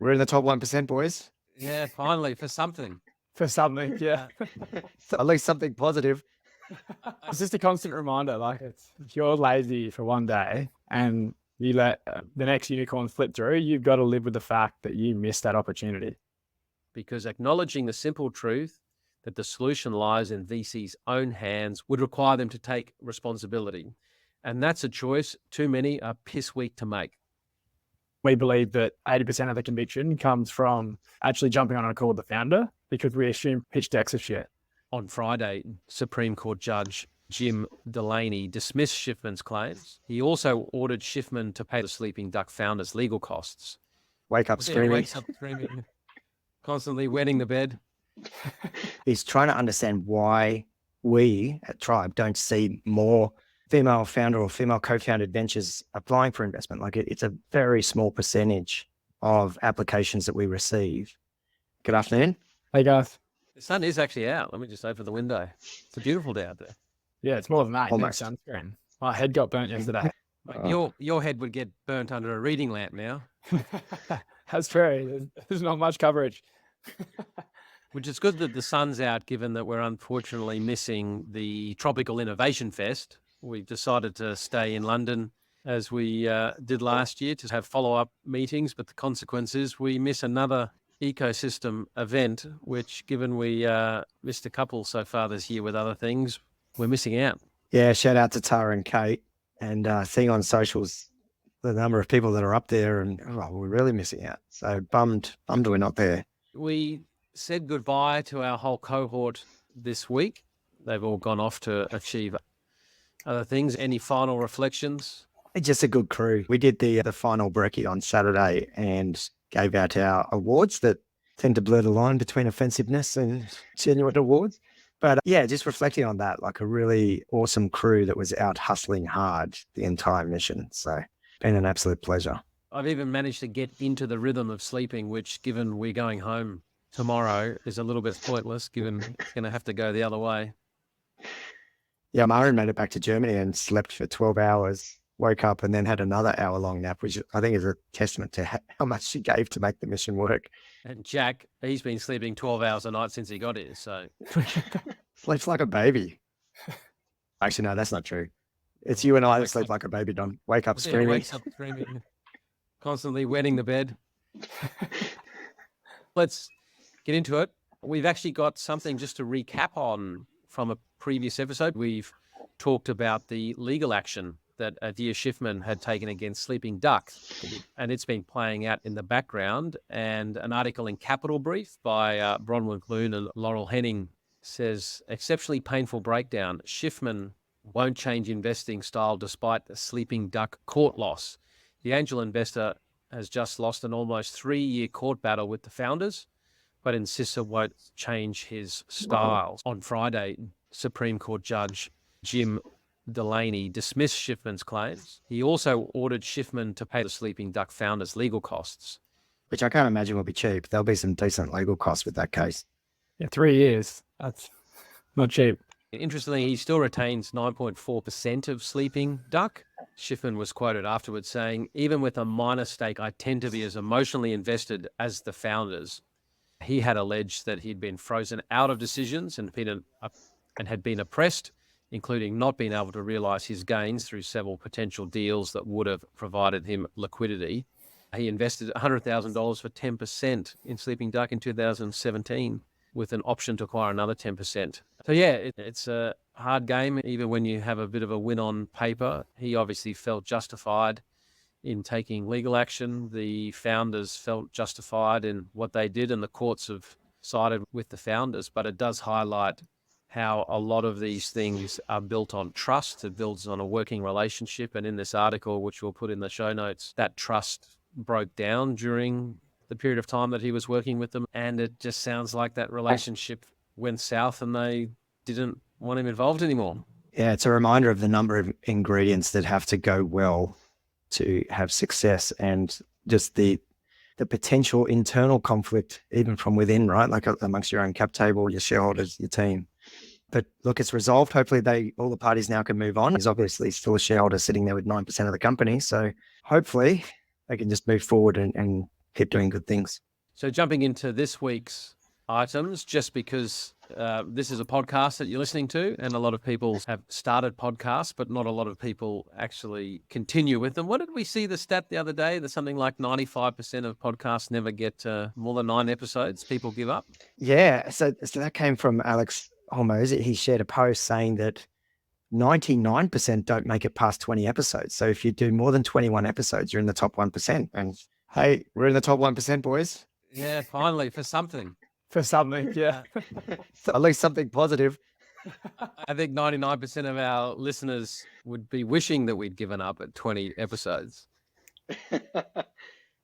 We're in the top 1%, boys. Yeah, finally, for something. For something, yeah. So at least something positive. It's just a constant reminder, like if you're lazy for one day and you let the next unicorn flip through, you've got to live with the fact that you missed that opportunity. Because acknowledging the simple truth that the solution lies in VC's own hands would require them to take responsibility. And that's a choice too many are piss weak to make. We believe that 80% of the conviction comes from actually jumping on a call with the founder because we assume pitch decks are shit. On Friday, Supreme Court Judge Jim Delaney dismissed Shiffman's claims. He also ordered Shiffman to pay the Sleeping Duck founder's legal costs. Wake up screaming. Wakes up screaming, constantly wetting the bed. He's trying to understand why we at Tribe don't see more female founder or female co-founded ventures applying for investment. Like it's a very small percentage of applications that we receive. Good afternoon. Hey guys. The sun is actually out. Let me just open the window. It's a beautiful day out there. Yeah, it's more than that. Almost. Sunscreen. My head got burnt yesterday. Your head would get burnt under a reading lamp now. That's true. There's not much coverage. Which is good that the sun's out, given that we're unfortunately missing the Tropical Innovation Fest. We've decided to stay in London as we did last year to have follow-up meetings, but the consequence is we miss another ecosystem event, which given we missed a couple so far this year with other things, we're missing out. Yeah, shout out to Tara and Kate, and seeing on socials the number of people that are up there, and we're really missing out. So bummed we're not there. We said goodbye to our whole cohort this week. They've all gone off to achieve other things. Any final reflections? Just a good crew. We did the final brekkie on Saturday and gave out our awards that tend to blur the line between offensiveness and genuine awards. But yeah, just reflecting on that, like a really awesome crew that was out hustling hard the entire mission. So been an absolute pleasure. I've even managed to get into the rhythm of sleeping, which given we're going home tomorrow is a little bit pointless, given it's going to have to go the other way. Yeah, Maren made it back to Germany and slept for 12 hours, woke up and then had another hour-long nap, which I think is a testament to how much she gave to make the mission work. And Jack, he's been sleeping 12 hours a night since he got here, so... Sleeps like a baby. Actually, no, that's not true. It's you and I that sleep like a baby, Don. Wake up screaming. Wakes up screaming, constantly wetting the bed. Let's get into it. We've actually got something just to recap on from a previous episode. We've talked about the legal action that Adir Shiffman had taken against Sleeping Duck, and it's been playing out in the background. And an article in Capital Brief by Bronwyn Clune and Laurel Henning says, exceptionally painful breakdown. Shiffman won't change investing style despite the Sleeping Duck court loss. The angel investor has just lost an almost 3-year court battle with the founders, but insists it won't change his style. On Friday, Supreme Court Judge Jim Delaney dismissed Shiffman's claims. He also ordered Shiffman to pay the Sleeping Duck founders' legal costs. Which I can't imagine will be cheap. There'll be some decent legal costs with that case. Yeah, 3 years. That's not cheap. Interestingly, he still retains 9.4% of Sleeping Duck. Shiffman was quoted afterwards saying, even with a minor stake, I tend to be as emotionally invested as the founders. He had alleged that he'd been frozen out of decisions and had been oppressed, including not being able to realise his gains through several potential deals that would have provided him liquidity. He invested $100,000 for 10% in Sleeping Duck in 2017 with an option to acquire another 10%. So yeah, it's a hard game, even when you have a bit of a win on paper. He obviously felt justified in taking legal action. The founders felt justified in what they did, and the courts have sided with the founders. But it does highlight how a lot of these things are built on trust. It builds on a working relationship. And in this article, which we'll put in the show notes, that trust broke down during the period of time that he was working with them. And it just sounds like that relationship went south and they didn't want him involved anymore. Yeah, it's a reminder of the number of ingredients that have to go well to have success, and just the potential internal conflict, even from within, right? Like amongst your own cap table, your shareholders, your team. But look, it's resolved. Hopefully all the parties now can move on. He's obviously still a shareholder sitting there with 9% of the company. So hopefully they can just move forward and keep doing good things. So jumping into this week's items, just because this is a podcast that you're listening to, and a lot of people have started podcasts, but not a lot of people actually continue with them. What did we see the stat the other day? That something like 95% of podcasts never get more than 9 episodes. People give up. Yeah, so that came from Alex Holmos. He shared a post saying that 99% don't make it past 20 episodes. So if you do more than 21 episodes, you're in the top 1%. And hey, we're in the top 1%, boys. Yeah, finally, for something. For something, yeah. So at least something positive. I think 99% of our listeners would be wishing that we'd given up at 20 episodes. But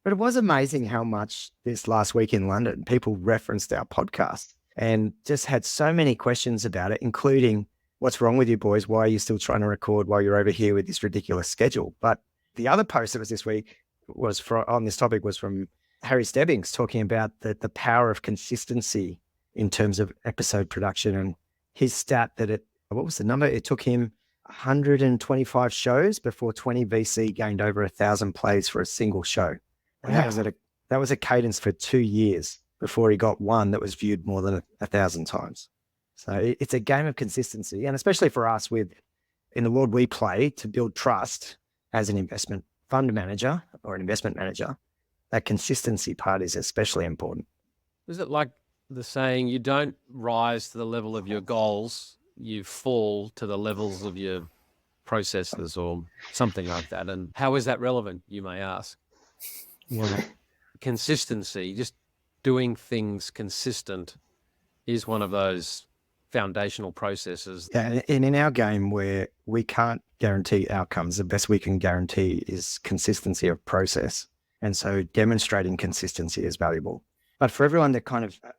it was amazing how much this last week in London, people referenced our podcast and just had so many questions about it, including, what's wrong with you boys? Why are you still trying to record while you're over here with this ridiculous schedule? But the other post that was this week on this topic was from Harry Stebbings, talking about the power of consistency in terms of episode production. And his stat that what was the number? It took him 125 shows before 20 VC gained over 1,000 plays for a single show. Wow. That was a cadence for 2 years before he got one that was viewed more than 1,000 times. So it's a game of consistency, and especially for us in the world we play, to build trust as an investment fund manager or an investment manager, that consistency part is especially important. Is it like the saying, you don't rise to the level of your goals, you fall to the levels of your processes or something like that? And how is that relevant, you may ask? Well, Consistency, just doing things consistent, is one of those foundational processes. yeah, and in our game where we can't guarantee outcomes, the best we can guarantee is consistency of process. And so demonstrating consistency is valuable. But for everyone that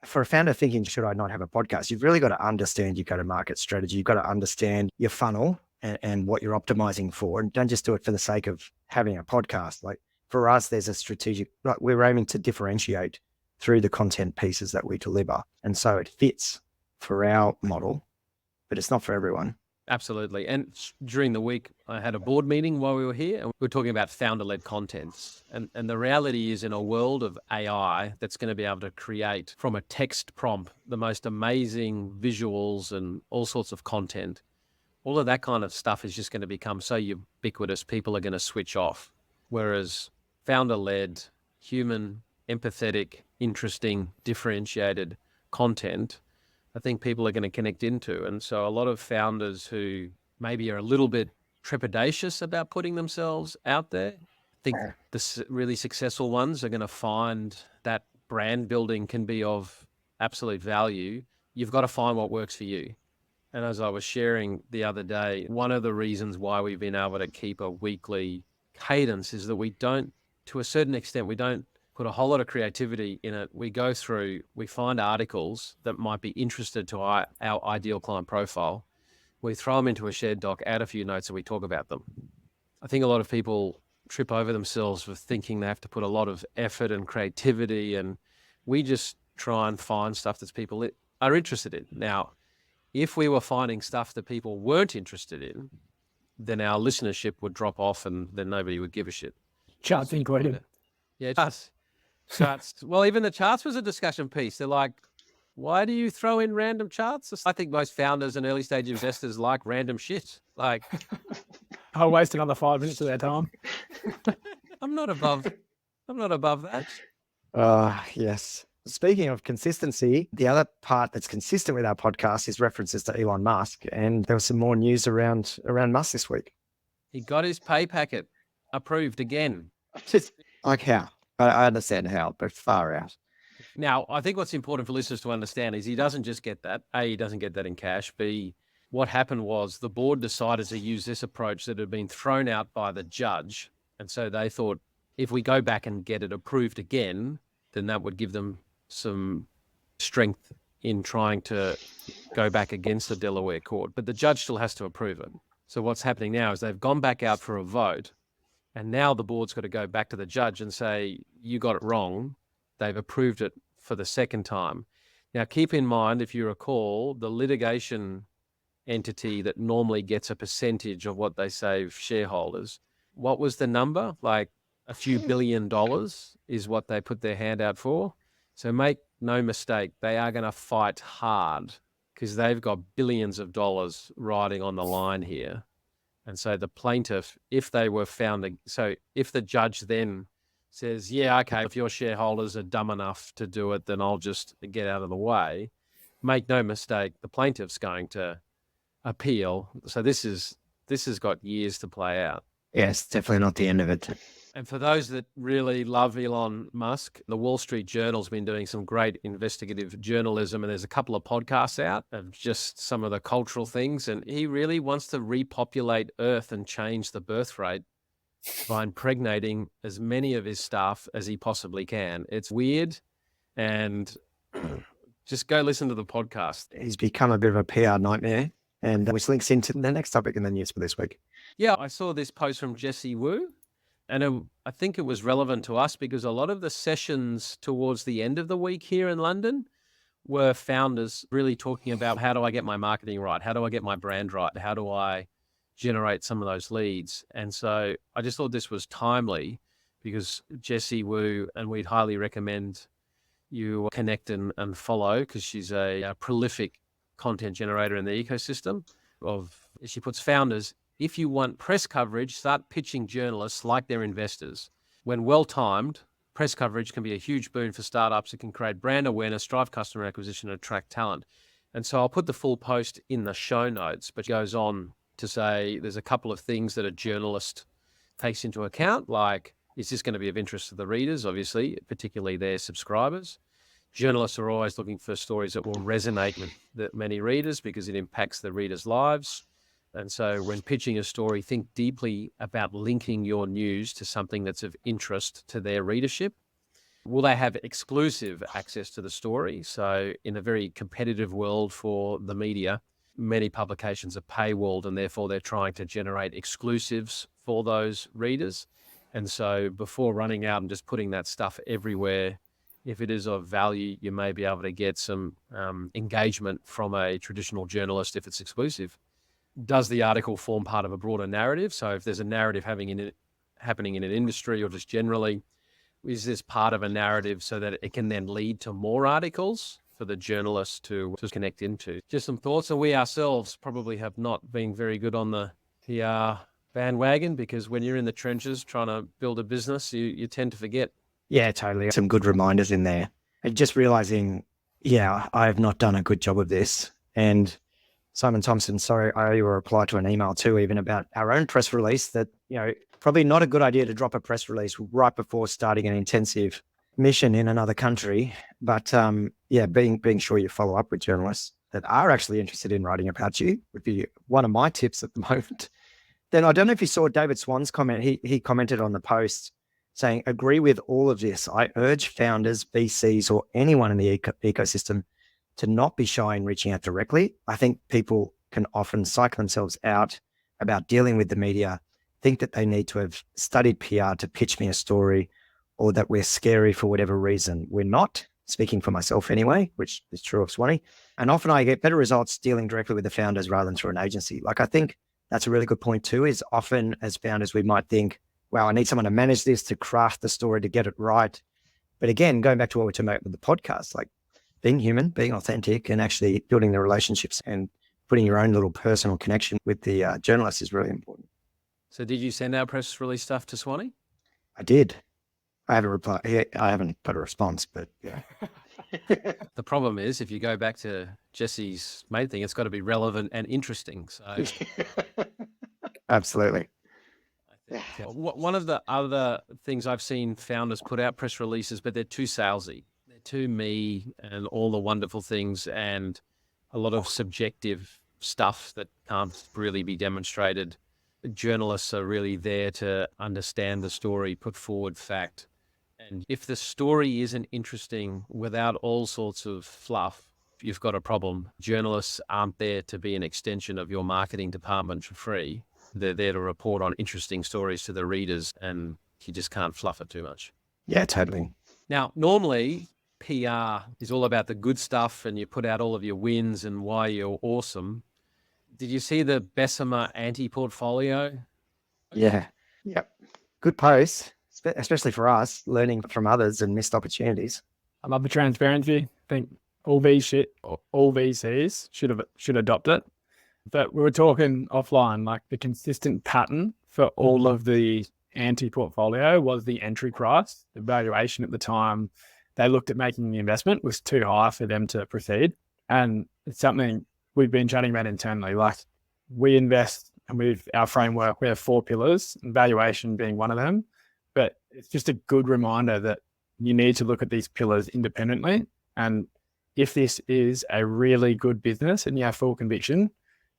for a founder thinking, should I not have a podcast? You've really got to understand your go-to-market strategy. You've got to understand your funnel and what you're optimizing for. And don't just do it for the sake of having a podcast. Like for us, there's a strategic, like we're aiming to differentiate through the content pieces that we deliver. And so it fits for our model, but it's not for everyone. Absolutely. And during the week, I had a board meeting while we were here, and we were talking about founder-led contents. And the reality is, in a world of AI that's going to be able to create from a text prompt the most amazing visuals and all sorts of content, all of that kind of stuff is just going to become so ubiquitous, people are going to switch off. Whereas founder-led, human, empathetic, interesting, differentiated content, I think people are going to connect into. And so a lot of founders who maybe are a little bit trepidatious about putting themselves out there, I think the really successful ones are going to find that brand building can be of absolute value. You've got to find what works for you. And as I was sharing the other day, one of the reasons why we've been able to keep a weekly cadence is that we don't, to a certain extent, we don't put a whole lot of creativity in it. We go through, we find articles that might be interested to our ideal client profile. We throw them into a shared doc, add a few notes, and we talk about them. I think a lot of people trip over themselves with thinking they have to put a lot of effort and creativity, and we just try and find stuff that people are interested in. Now, if we were finding stuff that people weren't interested in, then our listenership would drop off and then nobody would give a shit. Charts included. Yeah, charts. Well, even the charts was a discussion piece. They're like, why do you throw in random charts? I think most founders and early stage investors like random shit. Like, I'll waste another 5 minutes of their time. I'm not above that. Yes. Speaking of consistency, the other part that's consistent with our podcast is references to Elon Musk. And there was some more news around Musk this week. He got his pay packet approved again. Just like how? I understand how, but far out. Now, I think what's important for listeners to understand is he doesn't just get that. A, he doesn't get that in cash. B, what happened was the board decided to use this approach that had been thrown out by the judge. And so they thought, if we go back and get it approved again, then that would give them some strength in trying to go back against the Delaware court. But the judge still has to approve it. So what's happening now is they've gone back out for a vote. And now the board's got to go back to the judge and say, you got it wrong. They've approved it for the second time. Now, keep in mind, if you recall, the litigation entity that normally gets a percentage of what they save shareholders, what was the number? Like a few $1 billion is what they put their hand out for. So make no mistake, they are going to fight hard because they've got billions of dollars riding on the line here. And so the plaintiff, if they were found, so if the judge then says, yeah, okay, if your shareholders are dumb enough to do it, then I'll just get out of the way. Make no mistake, the plaintiff's going to appeal. So this has got years to play out. Yes, definitely not the end of it. And for those that really love Elon Musk, the Wall Street Journal's been doing some great investigative journalism, and there's a couple of podcasts out of just some of the cultural things. And he really wants to repopulate Earth and change the birth rate by impregnating as many of his staff as he possibly can. It's weird, and just go listen to the podcast. He's become a bit of a PR nightmare, and which links into the next topic in the news for this week. Yeah, I saw this post from Jessy Wu, and I think it was relevant to us because a lot of the sessions towards the end of the week here in London were founders really talking about, how do I get my marketing right? How do I get my brand right? How do I generate some of those leads? And so I just thought this was timely because Jessy Wu, and we'd highly recommend you connect and follow, because she's a prolific content generator in the ecosystem she puts founders, if you want press coverage, start pitching journalists like they're investors. When well-timed, press coverage can be a huge boon for startups. It can create brand awareness, drive customer acquisition, and attract talent. And so I'll put the full post in the show notes, but it goes on to say there's a couple of things that a journalist takes into account, like, is this going to be of interest to the readers, obviously, particularly their subscribers? Journalists are always looking for stories that will resonate with the many readers because it impacts the readers' lives. And so when pitching a story, think deeply about linking your news to something that's of interest to their readership. Will they have exclusive access to the story? So in a very competitive world for the media, many publications are paywalled, and therefore they're trying to generate exclusives for those readers. And so before running out and just putting that stuff everywhere, if it is of value, you may be able to get some engagement from a traditional journalist if it's exclusive. Does the article form part of a broader narrative? So if there's a narrative happening in an industry or just generally, is this part of a narrative so that it can then lead to more articles for the journalists to connect into? Just some thoughts. And we ourselves probably have not been very good on the PR bandwagon, because when you're in the trenches trying to build a business, you tend to forget. Yeah, totally. Some good reminders in there. And just realizing, yeah, I have not done a good job of this. And Simon Thompson, sorry, I owe you a reply to an email too, even about our own press release, that, probably not a good idea to drop a press release right before starting an intensive mission in another country. But being sure you follow up with journalists that are actually interested in writing about you would be one of my tips at the moment. Then I don't know if you saw David Swan's comment. He commented on the post saying, agree with all of this. I urge founders, VCs, or anyone in the ecosystem to not be shy in reaching out directly. I think people can often psych themselves out about dealing with the media, think that they need to have studied PR to pitch me a story, or that we're scary for whatever reason. We're not, speaking for myself anyway, which is true of Swanee. And often I get better results dealing directly with the founders rather than through an agency. Like, I think that's a really good point too, is often as founders, we might think, wow, I need someone to manage this, to craft the story, to get it right. But again, going back to what we're talking about with the podcast, like, being human, being authentic, and actually building the relationships and putting your own little personal connection with the journalist is really important. So did you send out press release stuff to Swanee? I did. I haven't replied. I haven't put a response, but yeah. The problem is, if you go back to Jesse's main thing, it's got to be relevant and interesting. So Absolutely. One of the other things I've seen founders put out press releases, but they're too salesy. They're too me and all the wonderful things, and a lot of subjective stuff that can't really be demonstrated. Journalists are really there to understand the story, put forward fact. And if the story isn't interesting without all sorts of fluff, you've got a problem. Journalists aren't there to be an extension of your marketing department for free. They're there to report on interesting stories to the readers, and you just can't fluff it too much. Yeah, totally. Now, normally PR is all about the good stuff, and you put out all of your wins and why you're awesome. Did you see the Bessemer anti-portfolio? Yeah. Yep. Good post. especially for us, learning from others and missed opportunities. I love the transparency. I think all VCs should adopt it. But we were talking offline, like the consistent pattern for all of the anti-portfolio was the entry price. The valuation at the time they looked at making the investment was too high for them to proceed. And it's something we've been chatting about internally. Like, we invest, and with our framework, we have 4 pillars, and valuation being one of them. But it's just a good reminder that you need to look at these pillars independently. And if this is a really good business and you have full conviction,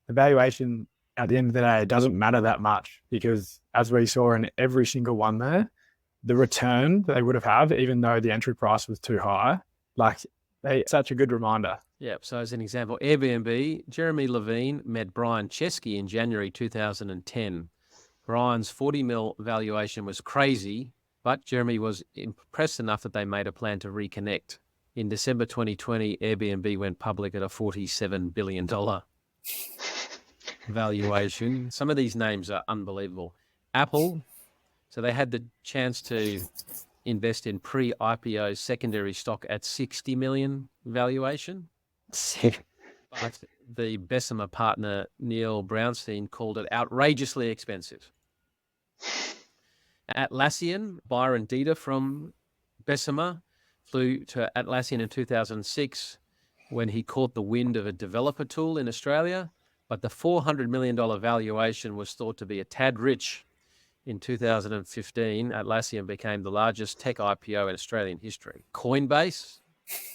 the valuation at the end of the day doesn't matter that much, because as we saw in every single one there, the return they would have had, even though the entry price was too high, like, such a good reminder. Yeah. So as an example, Airbnb, Jeremy Levine met Brian Chesky in January 2010. Brian's 40 mil valuation was crazy, but Jeremy was impressed enough that they made a plan to reconnect. In December 2020, Airbnb went public at a $47 billion valuation. Some of these names are unbelievable. Apple, so they had the chance to invest in pre-IPO secondary stock at 60 million valuation. But the Bessemer partner, Neil Brownstein, called it outrageously expensive. Atlassian, Byron Dieter from Bessemer flew to Atlassian in 2006 when he caught the wind of a developer tool in Australia, but the $400 million valuation was thought to be a tad rich. In 2015, Atlassian became the largest tech IPO in Australian history. Coinbase,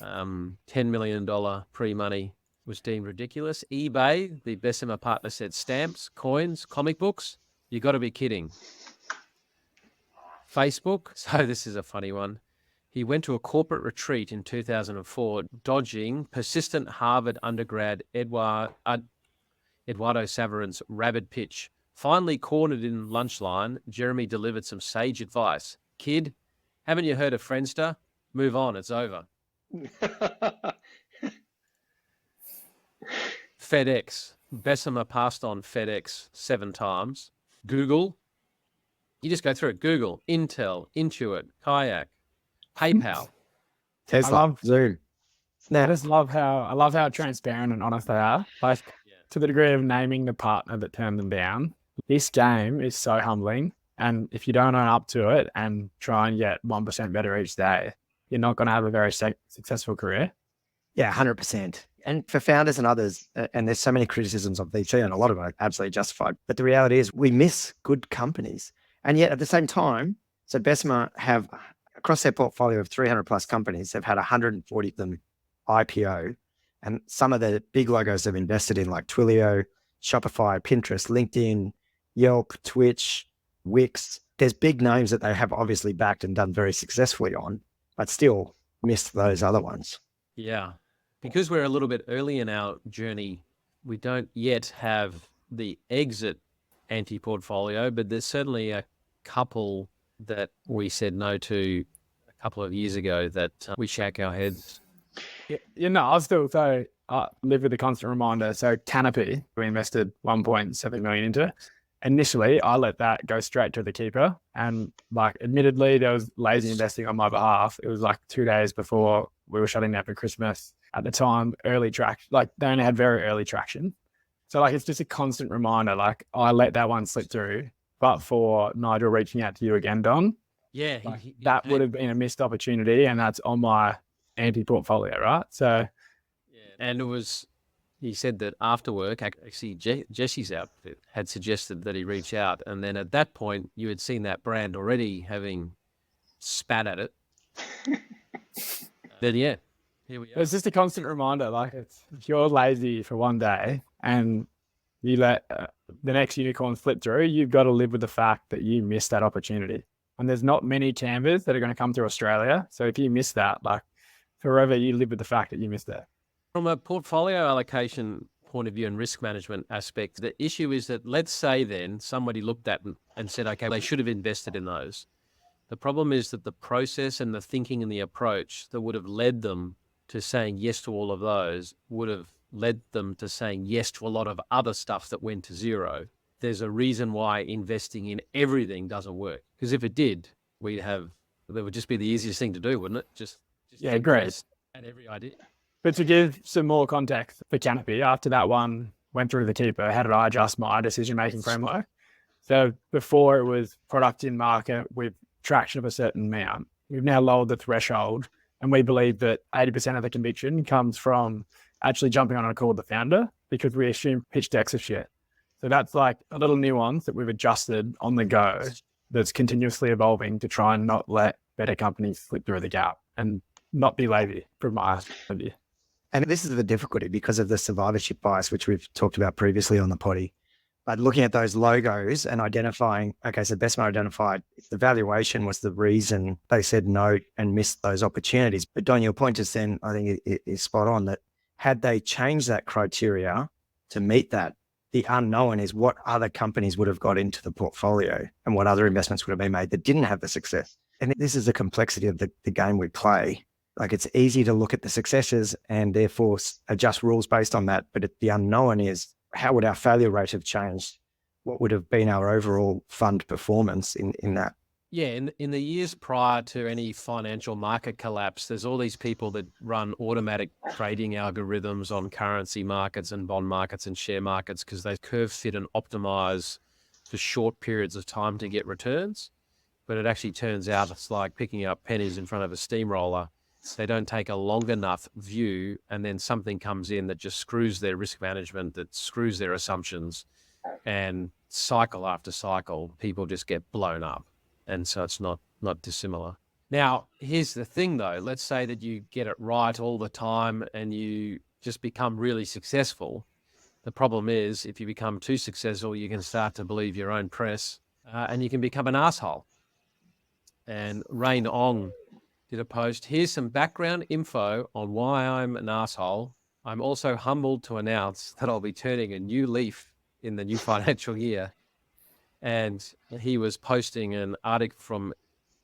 $10 million pre-money was deemed ridiculous. eBay, the Bessemer partner, said stamps, coins, comic books, you got to be kidding. Facebook, so this is a funny one. He went to a corporate retreat in 2004, dodging persistent Harvard undergrad Eduardo Saverin's rabid pitch. Finally cornered in lunchline, Jeremy delivered some sage advice. Kid, haven't you heard of Friendster? Move on, it's over. FedEx. Bessemer passed on FedEx 7 times. Google. You just go through it. Google, Intel, Intuit, Kayak, PayPal. Tesla, Zoom. I love how transparent and honest they are. Like, to the degree of naming the partner that turned them down. This game is so humbling. And if you don't own up to it and try and get 1% better each day, you're not going to have a very successful career. Yeah, 100%. And for founders and others, and there's so many criticisms of VC, and a lot of them are absolutely justified. But the reality is we miss good companies. And yet at the same time, so Bessemer have, across their portfolio of 300 plus companies, they've had 140 of them IPO. And some of the big logos they've invested in, like Twilio, Shopify, Pinterest, LinkedIn, Yelp, Twitch, Wix. There's big names that they have obviously backed and done very successfully on, but still missed those other ones. Yeah. Because we're a little bit early in our journey, we don't yet have the exit anti-portfolio, but there's certainly a couple that we said no to a couple of years ago that we shake our heads. I'll still say I live with a constant reminder. So Canopy, we invested 1.7 million into it. Initially, I let that go straight to the keeper. And like, admittedly, there was lazy investing on my behalf. It was like 2 days before we were shutting down for Christmas. At the time, early traction, like they only had very early traction. So like, it's just a constant reminder. Like, I let that one slip through, but for Nigel reaching out to you again, Don, yeah, that would have been a missed opportunity, and that's on my anti-portfolio, right? So, and it was, he said that after work, actually Jesse's outfit had suggested that he reach out, and then at that point, you had seen that brand already having spat at it. Then yeah. Here we are. It's just a constant reminder. Like, if you're lazy for one day and you let the next unicorn flip through, you've got to live with the fact that you missed that opportunity. And there's not many Canvas that are going to come through Australia. So if you miss that, like, forever, you live with the fact that you missed that. From a portfolio allocation point of view and risk management aspect, the issue is that, let's say then somebody looked at and said, okay, they should have invested in those. The problem is that the process and the thinking and the approach that would have led them to saying yes to all of those would have led them to saying yes to a lot of other stuff that went to zero. There's a reason why investing in everything doesn't work. Because if it did, that would just be the easiest thing to do, wouldn't it? Just Yeah, take great. price at every idea. But to give some more context for Canopy, after that one went through the keeper, how did I adjust my decision-making framework? So before it was product in market with traction of a certain amount, we've now lowered the threshold, and we believe that 80% of the conviction comes from actually jumping on a call with the founder, because we assume pitch decks are shit. So that's like a little nuance that we've adjusted on the go that's continuously evolving to try and not let better companies slip through the gap and not be lazy from my view. And this is the difficulty because of the survivorship bias, which we've talked about previously on the potty. But looking at those logos and identifying, okay, so Bessemer identified the valuation was the reason they said no and missed those opportunities. But Don, your point is then, I think it is spot on, that had they changed that criteria to meet that, the unknown is what other companies would have got into the portfolio and what other investments would have been made that didn't have the success. And this is the complexity of the game we play. Like, it's easy to look at the successes and therefore adjust rules based on that. But the unknown is, how would our failure rate have changed? What would have been our overall fund performance in that? Yeah, in the years prior to any financial market collapse, there's all these people that run automatic trading algorithms on currency markets and bond markets and share markets because they curve fit and optimize for short periods of time to get returns. But it actually turns out it's like picking up pennies in front of a steamroller. They don't take a long enough view, and then something comes in that just screws their risk management, that screws their assumptions, and cycle after cycle, people just get blown up. And so it's not dissimilar. Now, here's the thing though. Let's say that you get it right all the time and you just become really successful. The problem is, if you become too successful, you can start to believe your own press and you can become an asshole. And Rain Ong did a post. Here's some background info on why I'm an asshole. I'm also humbled to announce that I'll be turning a new leaf in the new financial year. And he was posting an article from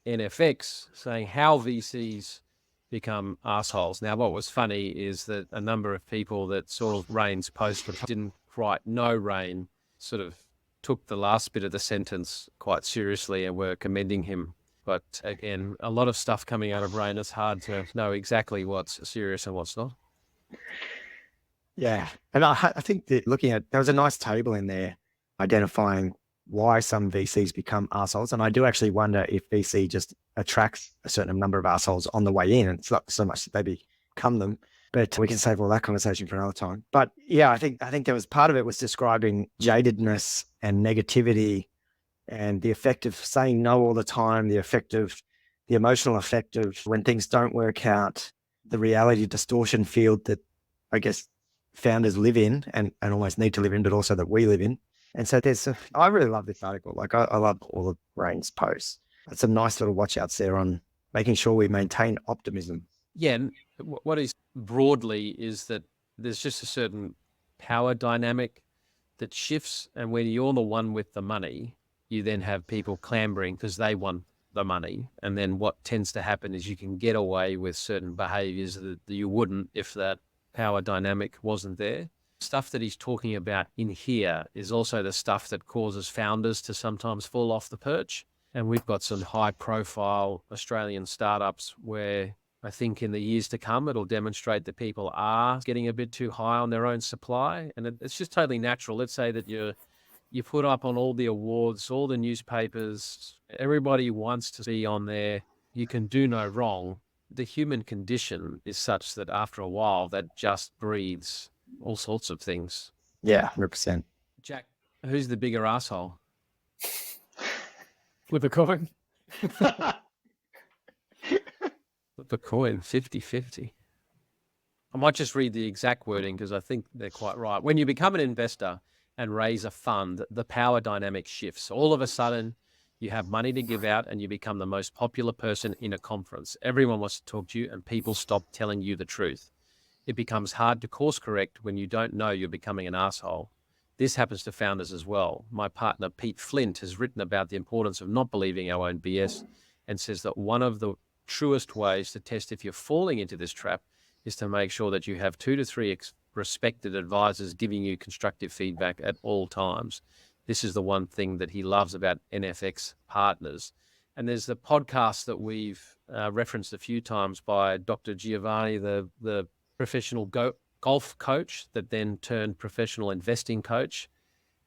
NFX saying how VCs become assholes. Now, what was funny is that a number of people that saw Rain's post but didn't quite know Rain sort of took the last bit of the sentence quite seriously and were commending him. But again, a lot of stuff coming out of Rain, it's hard to know exactly what's serious and what's not. Yeah. And I think that looking at, there was a nice table in there identifying why some VCs become assholes. And I do actually wonder if VC just attracts a certain number of assholes on the way in. It's not so much that they become them, but we can save all that conversation for another time. But yeah, I think there was part of it was describing jadedness and negativity and the effect of saying no all the time, the emotional effect of when things don't work out, the reality distortion field that I guess founders live in and almost need to live in, but also that we live in. And so I really love this article. Like I love all of Rain's posts. It's some nice little watch outs there on making sure we maintain optimism. Yeah. And what is broadly is that there's just a certain power dynamic that shifts. And when you're the one with the money, you then have people clambering because they want the money. And then what tends to happen is you can get away with certain behaviors that you wouldn't if that power dynamic wasn't there. Stuff that he's talking about in here is also the stuff that causes founders to sometimes fall off the perch. And we've got some high profile Australian startups where I think in the years to come, it'll demonstrate that people are getting a bit too high on their own supply. And it's just totally natural. Let's say that you put up on all the awards, all the newspapers, everybody wants to be on there. You can do no wrong. The human condition is such that after a while, that just breeds all sorts of things. Yeah, 100%. Jack, who's the bigger asshole? Flip a coin. Flip a coin, 50-50. I might just read the exact wording because I think they're quite right. When you become an investor and raise a fund, the power dynamic shifts. All of a sudden, you have money to give out and you become the most popular person in a conference. Everyone wants to talk to you and people stop telling you the truth. It becomes hard to course correct when you don't know you're becoming an asshole. This happens to founders as well. My partner, Pete Flint, has written about the importance of not believing our own BS and says that one of the truest ways to test if you're falling into this trap is to make sure that you have 2 to 3 respected advisors giving you constructive feedback at all times. This is the one thing that he loves about NFX partners. And there's the podcast that we've referenced a few times by Dr. Giovanni, the professional golf coach that then turned professional investing coach.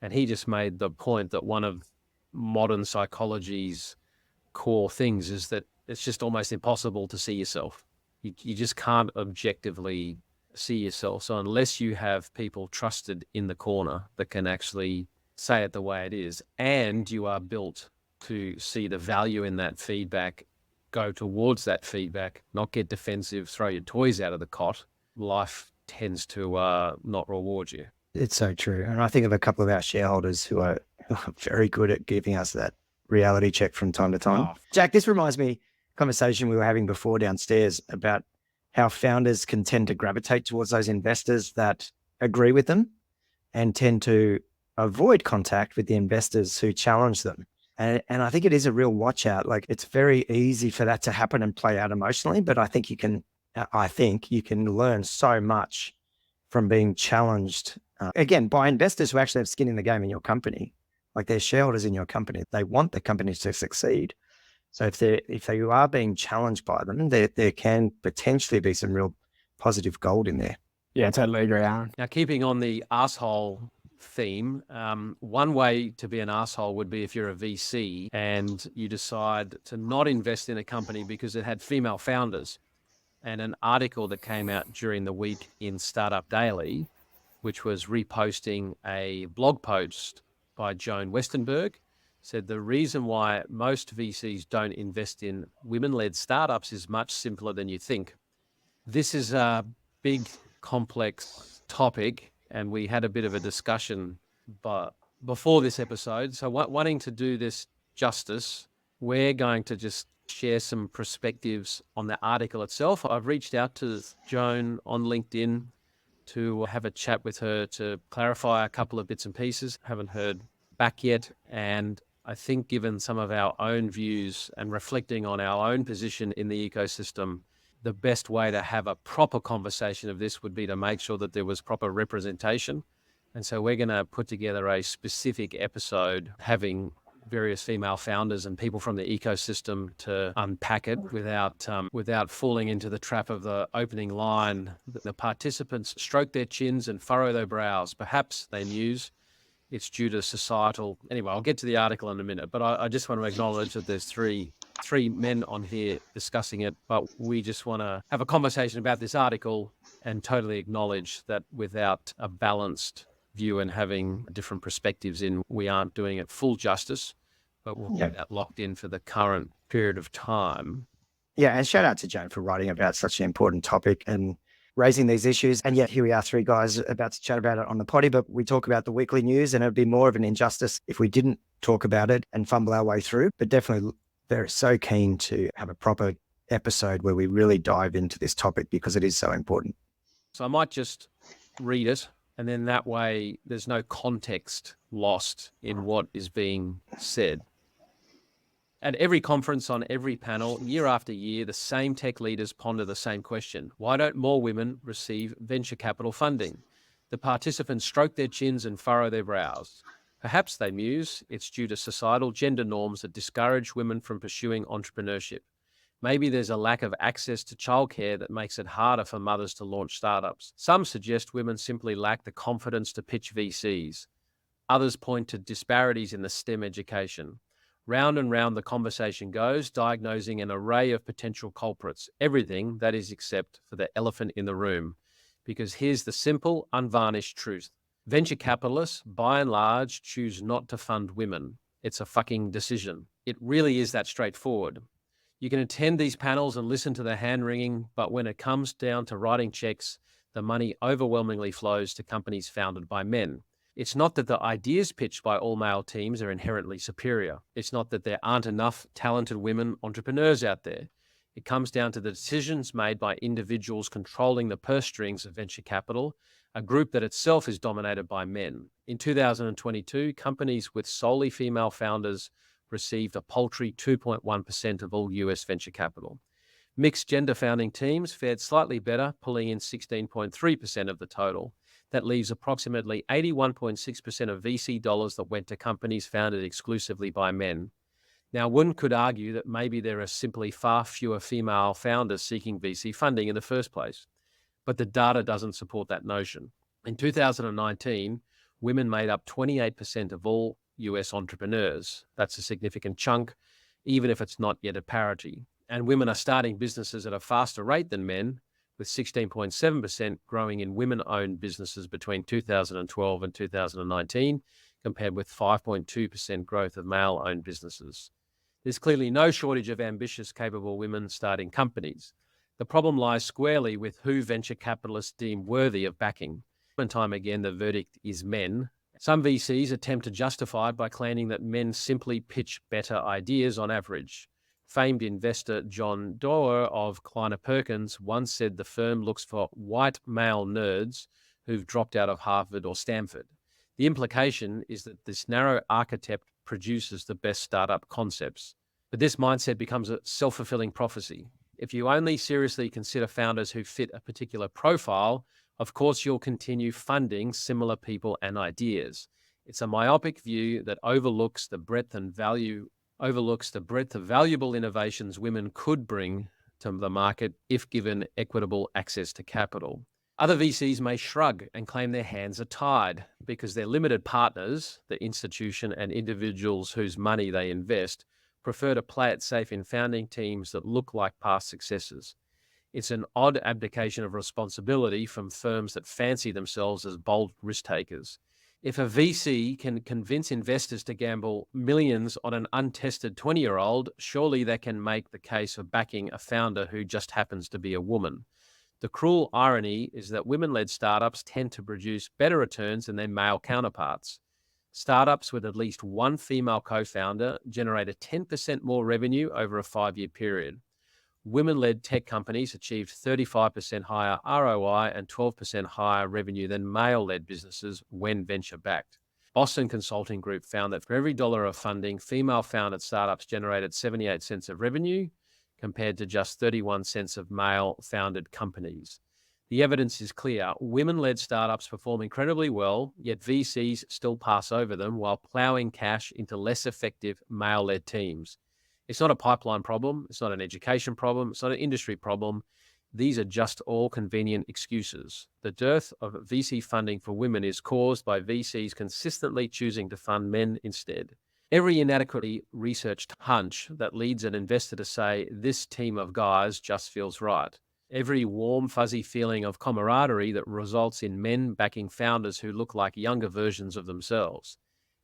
And he just made the point that one of modern psychology's core things is that it's just almost impossible to see yourself. You just can't objectively see yourself. So unless you have people trusted in the corner that can actually say it the way it is, and you are built to see the value in that feedback, go towards that feedback, not get defensive, throw your toys out of the cot, life tends to not reward you. It's so true. And I think of a couple of our shareholders who are very good at giving us that reality check from time to time. Oh. Jack, this reminds me conversation we were having before downstairs about how founders can tend to gravitate towards those investors that agree with them and tend to avoid contact with the investors who challenge them. And I think it is a real watch out. Like, it's very easy for that to happen and play out emotionally, but I think you can learn so much from being challenged, again, by investors who actually have skin in the game in your company. Like, they're shareholders in your company. They want the company to succeed. So if you are being challenged by them, there can potentially be some real positive gold in there. Yeah, totally agree, Aaron. Now, keeping on the asshole theme, one way to be an asshole would be if you're a VC and you decide to not invest in a company because it had female founders. And an article that came out during the week in Startup Daily, which was reposting a blog post by Joan Westenberg, said the reason why most VCs don't invest in women-led startups is much simpler than you think. This is a big, complex topic, and we had a bit of a discussion before this episode. So wanting to do this justice, we're going to just share some perspectives on the article itself. I've reached out to Joan on LinkedIn to have a chat with her to clarify a couple of bits and pieces. Haven't heard back yet. And I think given some of our own views and reflecting on our own position in the ecosystem, the best way to have a proper conversation of this would be to make sure that there was proper representation. And so we're going to put together a specific episode having various female founders and people from the ecosystem to unpack it without falling into the trap of the opening line. The participants stroke their chins and furrow their brows. Perhaps they muse it's due to societal. Anyway, I'll get to the article in a minute, but I just want to acknowledge that there's three men on here discussing it, but we just want to have a conversation about this article and totally acknowledge that without a balanced view and having different perspectives we aren't doing it full justice, but we'll get that locked in for the current period of time. Yeah, and shout out to Joan for writing about such an important topic and raising these issues. And yet here we are, three guys about to chat about it on the potty, but we talk about the weekly news, and it'd be more of an injustice if we didn't talk about it and fumble our way through. But definitely they're so keen to have a proper episode where we really dive into this topic because it is so important. So I might just read it, and then that way there's no context lost in what is being said. At every conference, on every panel, year after year, the same tech leaders ponder the same question. Why don't more women receive venture capital funding? The participants stroke their chins and furrow their brows. Perhaps they muse it's due to societal gender norms that discourage women from pursuing entrepreneurship. Maybe there's a lack of access to childcare that makes it harder for mothers to launch startups. Some suggest women simply lack the confidence to pitch VCs. Others point to disparities in the STEM education. Round and round the conversation goes, diagnosing an array of potential culprits, everything that is except for the elephant in the room. Because here's the simple, unvarnished truth. Venture capitalists, by and large, choose not to fund women. It's a fucking decision. It really is that straightforward. You can attend these panels and listen to the hand-wringing, but when it comes down to writing checks, the money overwhelmingly flows to companies founded by men. It's not that the ideas pitched by all-male teams are inherently superior. It's not that there aren't enough talented women entrepreneurs out there. It comes down to the decisions made by individuals controlling the purse strings of venture capital, a group that itself is dominated by men. In 2022, companies with solely female founders received a paltry 2.1% of all US venture capital. Mixed gender founding teams fared slightly better, pulling in 16.3% of the total. That leaves approximately 81.6% of VC dollars that went to companies founded exclusively by men. Now, one could argue that maybe there are simply far fewer female founders seeking VC funding in the first place, but the data doesn't support that notion. In 2019, women made up 28% of all US entrepreneurs. That's a significant chunk, even if it's not yet at parity. And women are starting businesses at a faster rate than men, with 16.7% growing in women-owned businesses between 2012 and 2019, compared with 5.2% growth of male-owned businesses. There's clearly no shortage of ambitious, capable women starting companies. The problem lies squarely with who venture capitalists deem worthy of backing. Time and time again, the verdict is men. Some VCs attempt to justify it by claiming that men simply pitch better ideas on average. Famed investor John Doerr of Kleiner Perkins once said the firm looks for white male nerds who've dropped out of Harvard or Stanford. The implication is that this narrow archetype produces the best startup concepts. But this mindset becomes a self-fulfilling prophecy. If you only seriously consider founders who fit a particular profile, of course you'll continue funding similar people and ideas. It's a myopic view that overlooks the breadth of valuable innovations women could bring to the market if given equitable access to capital. Other VCs may shrug and claim their hands are tied because their limited partners, the institution and individuals whose money they invest, prefer to play it safe in founding teams that look like past successes. It's an odd abdication of responsibility from firms that fancy themselves as bold risk takers. If a VC can convince investors to gamble millions on an untested 20-year-old, surely they can make the case for backing a founder who just happens to be a woman. The cruel irony is that women-led startups tend to produce better returns than their male counterparts. Startups with at least one female co-founder generate a 10% more revenue over a 5-year period. Women-led tech companies achieved 35% higher ROI and 12% higher revenue than male-led businesses when venture-backed. Boston Consulting Group found that for every dollar of funding, female-founded startups generated 78 cents of revenue, compared to just 31 cents of male-founded companies. The evidence is clear. Women-led startups perform incredibly well, yet VCs still pass over them while plowing cash into less effective male-led teams. It's not a pipeline problem. It's not an education problem. It's not an industry problem. These are just all convenient excuses. The dearth of VC funding for women is caused by VCs consistently choosing to fund men instead. Every inadequately researched hunch that leads an investor to say, this team of guys just feels right. Every warm, fuzzy feeling of camaraderie that results in men backing founders who look like younger versions of themselves.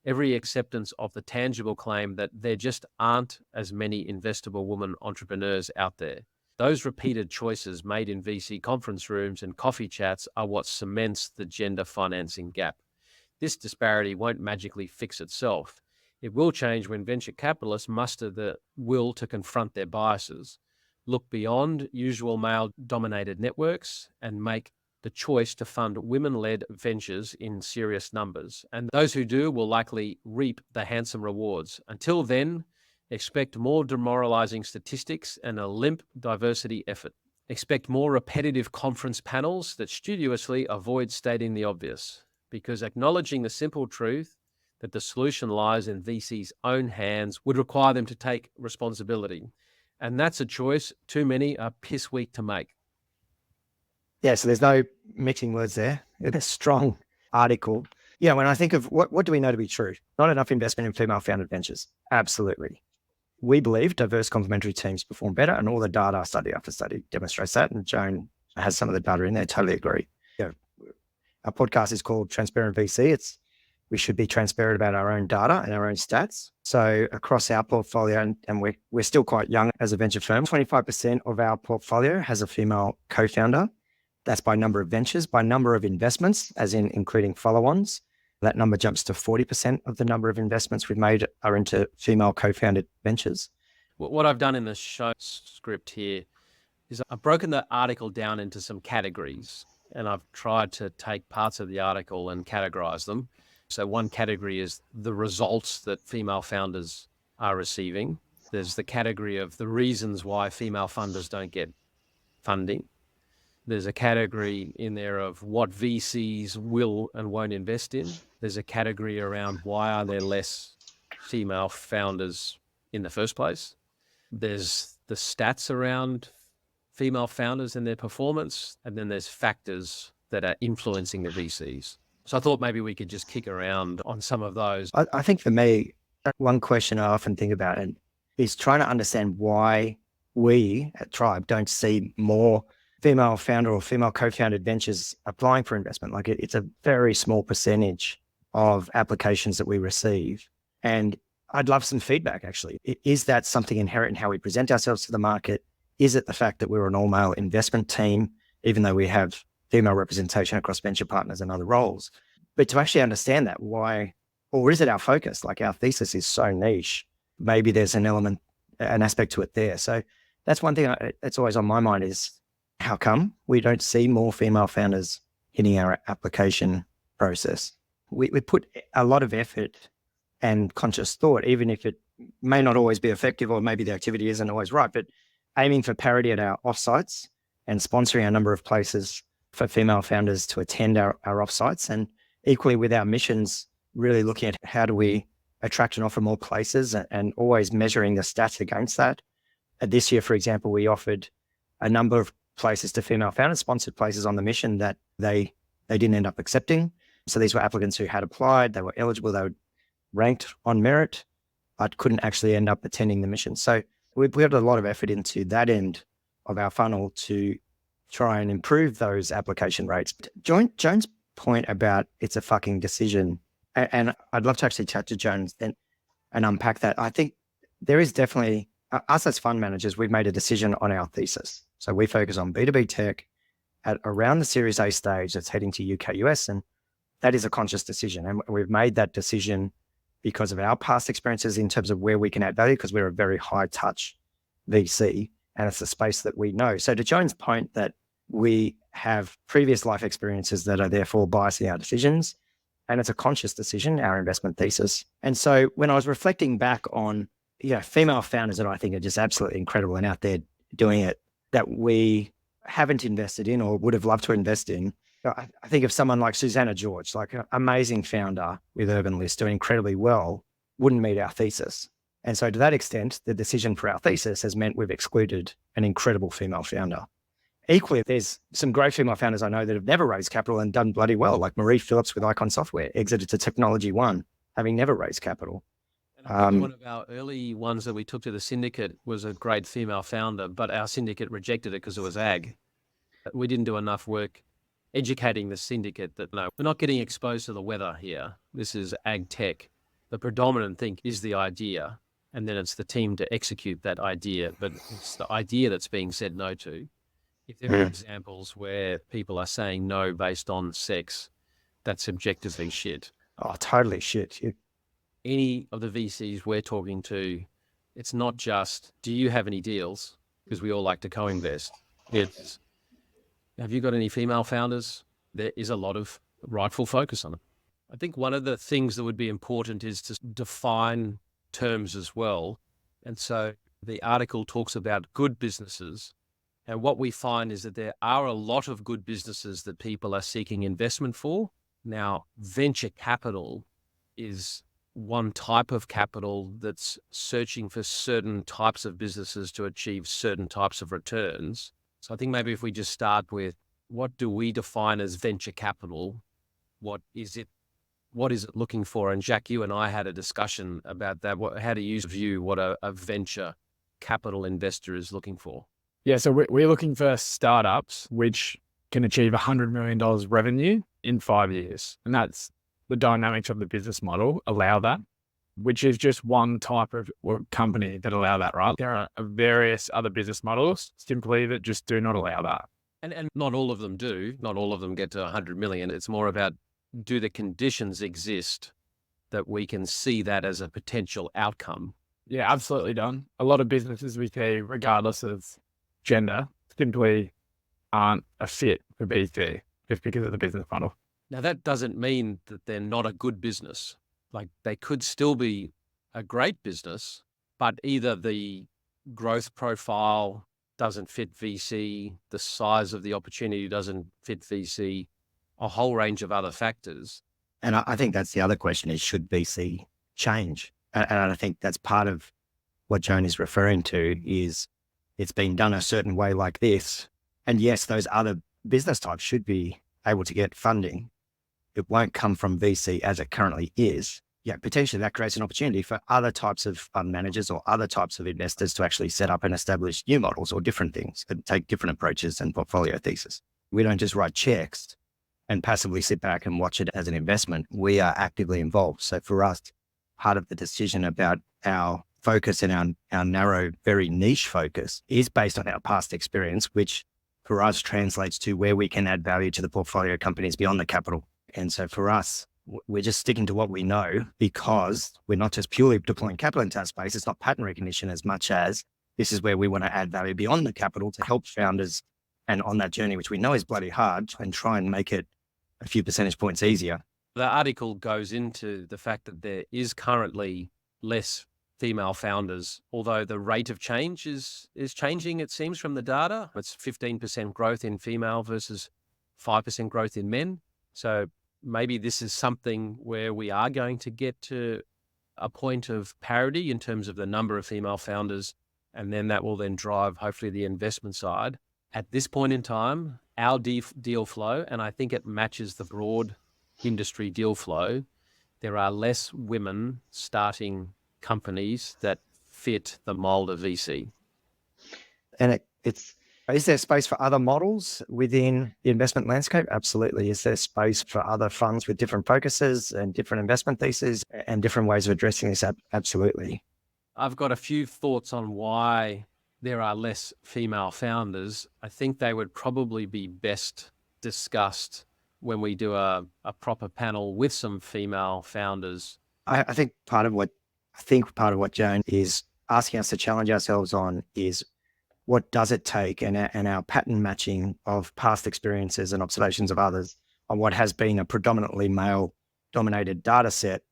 Every acceptance of the tangible claim that there just aren't as many investable women entrepreneurs out there. Those repeated choices made in VC conference rooms and coffee chats are what cements the gender financing gap. This disparity won't magically fix itself. It will change when venture capitalists muster the will to confront their biases, look beyond usual male-dominated networks, and make the choice to fund women-led ventures in serious numbers. And those who do will likely reap the handsome rewards. Until then, expect more demoralizing statistics and a limp diversity effort. Expect more repetitive conference panels that studiously avoid stating the obvious, because acknowledging the simple truth that the solution lies in VC's own hands would require them to take responsibility. And that's a choice too many are piss weak to make. Yeah, so there's no mixing words there. It's a strong article. Yeah, when I think of what do we know to be true? Not enough investment in female-founded ventures. Absolutely. We believe diverse complementary teams perform better, and all the data, study after study, demonstrates that. And Joan has some of the data in there. Totally agree. Yeah, our podcast is called Transparent VC. We should be transparent about our own data and our own stats. So across our portfolio, and we're still quite young as a venture firm, 25% of our portfolio has a female co-founder. That's by number of ventures. By number of investments, as in including follow-ons, that number jumps to 40% of the number of investments we've made are into female co-founded ventures. What I've done in the show script here is I've broken the article down into some categories, and I've tried to take parts of the article and categorize them. So one category is the results that female founders are receiving. There's the category of the reasons why female funders don't get funding. There's a category in there of what VCs will and won't invest in. There's a category around why are there less female founders in the first place. There's the stats around female founders and their performance, and then there's factors that are influencing the VCs. So I thought maybe we could just kick around on some of those. I think for me, one question I often think about is trying to understand why we at Tribe don't see more female founder or female co-founded ventures applying for investment. Like it's a very small percentage of applications that we receive. And I'd love some feedback, actually. Is that something inherent in how we present ourselves to the market? Is it the fact that we're an all-male investment team, even though we have female representation across venture partners and other roles? But to actually understand that, why, or is it our focus? Like our thesis is so niche. Maybe there's an aspect to it there. So that's one thing that's always on my mind is how come we don't see more female founders hitting our application process? We put a lot of effort and conscious thought, even if it may not always be effective or maybe the activity isn't always right, but aiming for parity at our offsites and sponsoring a number of places for female founders to attend our offsites, and equally with our missions, really looking at how do we attract and offer more places and always measuring the stats against that. This year, for example, we offered a number of places to female founders, sponsored places on the mission that they didn't end up accepting. So these were applicants who had applied, they were eligible, they were ranked on merit, but couldn't actually end up attending the mission. So we put a lot of effort into that end of our funnel to try and improve those application rates. Joan's point about it's a fucking decision, and I'd love to actually chat to Joan and unpack that. I think there is definitely, us as fund managers, we've made a decision on our thesis. So we focus on B2B tech at around the Series A stage that's heading to UK, US, and that is a conscious decision. And we've made that decision because of our past experiences in terms of where we can add value, because we're a very high touch VC and it's a space that we know. So to Joan's point that we have previous life experiences that are therefore biasing our decisions, and it's a conscious decision, our investment thesis. And so when I was reflecting back on, female founders that I think are just absolutely incredible and out there doing it that we haven't invested in or would have loved to invest in, I think of someone like Susanna George, like an amazing founder with Urban List doing incredibly well, wouldn't meet our thesis. And so to that extent, the decision for our thesis has meant we've excluded an incredible female founder. Equally, there's some great female founders I know that have never raised capital and done bloody well, like Marie Phillips with Icon Software, exited to Technology One, having never raised capital. And one of our early ones that we took to the syndicate was a great female founder, but our syndicate rejected it because it was ag. We didn't do enough work educating the syndicate that no, we're not getting exposed to the weather here. This is ag tech. The predominant thing is the idea, and then it's the team to execute that idea, but it's the idea that's being said no to. If there are examples where people are saying no based on sex, that's objectively shit. Oh, totally shit. Any of the VCs we're talking to, it's not just, do you have any deals? Because we all like to co-invest. It's, have you got any female founders? There is a lot of rightful focus on it. I think one of the things that would be important is to define terms as well. And so the article talks about good businesses. And what we find is that there are a lot of good businesses that people are seeking investment for. Now, venture capital is one type of capital that's searching for certain types of businesses to achieve certain types of returns. So I think maybe if we just start with, what do we define as venture capital? What is it looking for? And Jack, you and I had a discussion about that. How do you view what a venture capital investor is looking for? Yeah, so we're looking for startups which can achieve $100 million revenue in 5 years. And that's the dynamics of the business model allow that, which is just one type of company that allow that, right? There are various other business models simply that just do not allow that. And not all of them do. Not all of them get to 100 million. It's more about, do the conditions exist that we can see that as a potential outcome? Yeah, absolutely done. A lot of businesses we see, regardless of gender, simply aren't a fit for BC just because of the business model. Now, that doesn't mean that they're not a good business. Like, they could still be a great business, but either the growth profile doesn't fit VC, the size of the opportunity doesn't fit VC, a whole range of other factors. And I think that's the other question is, should VC change? And I think that's part of what Joan is referring to is it's been done a certain way like this. And yes, those other business types should be able to get funding. It won't come from VC as it currently is. Yeah, potentially that creates an opportunity for other types of fund managers or other types of investors to actually set up and establish new models or different things and take different approaches and portfolio thesis. We don't just write checks and passively sit back and watch it as an investment. We are actively involved. So for us, part of the decision about our focus and our narrow, very niche focus is based on our past experience, which for us translates to where we can add value to the portfolio companies beyond the capital. And so for us, we're just sticking to what we know because we're not just purely deploying capital into that space. It's not pattern recognition as much as this is where we want to add value beyond the capital to help founders and on that journey, which we know is bloody hard, and try and make it a few percentage points easier. The article goes into the fact that there is currently less female founders, although the rate of change is changing, it seems, from the data. It's 15% growth in female versus 5% growth in men. So maybe this is something where we are going to get to a point of parity in terms of the number of female founders, and then that will then drive, hopefully, the investment side. At this point in time, our deal flow, and I think it matches the broad industry deal flow, there are less women starting companies that fit the mold of VC. And is there space for other models within the investment landscape? Absolutely. Is there space for other funds with different focuses and different investment theses and different ways of addressing this? Absolutely. I've got a few thoughts on why there are less female founders. I think they would probably be best discussed when we do a proper panel with some female founders. I think part of what Joan is asking us to challenge ourselves on is what does it take, and our pattern matching of past experiences and observations of others on what has been a predominantly male dominated data set,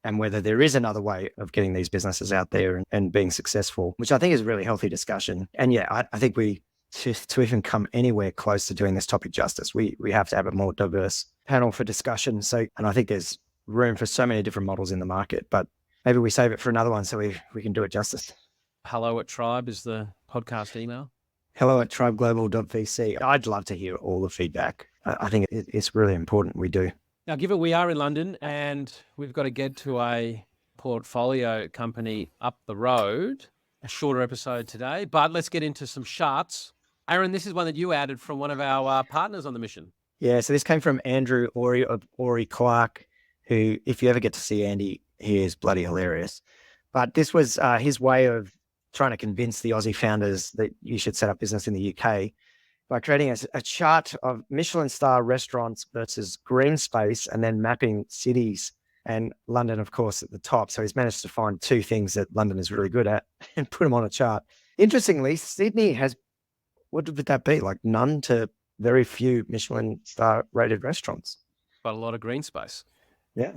and whether there is another way of getting these businesses out there and being successful, which I think is a really healthy discussion. And yeah, I think to even come anywhere close to doing this topic justice, we have to have a more diverse panel for discussion. So, and I think there's room for so many different models in the market, but maybe we save it for another one so we can do it justice. Hello@Tribe is the podcast email. hello@tribeglobal.vc. I'd love to hear all the feedback. I think it's really important we do. Now, given we are in London and we've got to get to a portfolio company up the road, a shorter episode today, but let's get into some Sharts. Aaron, this is one that you added from one of our partners on the mission. Yeah, so this came from Andrew Ori of Ori Clark, who, if you ever get to see Andy, he is bloody hilarious. But this was his way of trying to convince the Aussie founders that you should set up business in the UK by creating a chart of Michelin star restaurants versus green space and then mapping cities, and London, of course, at the top. So he's managed to find two things that London is really good at and put them on a chart. Interestingly, Sydney has, what would that be? Like none to very few Michelin star rated restaurants. But a lot of green space. Yeah.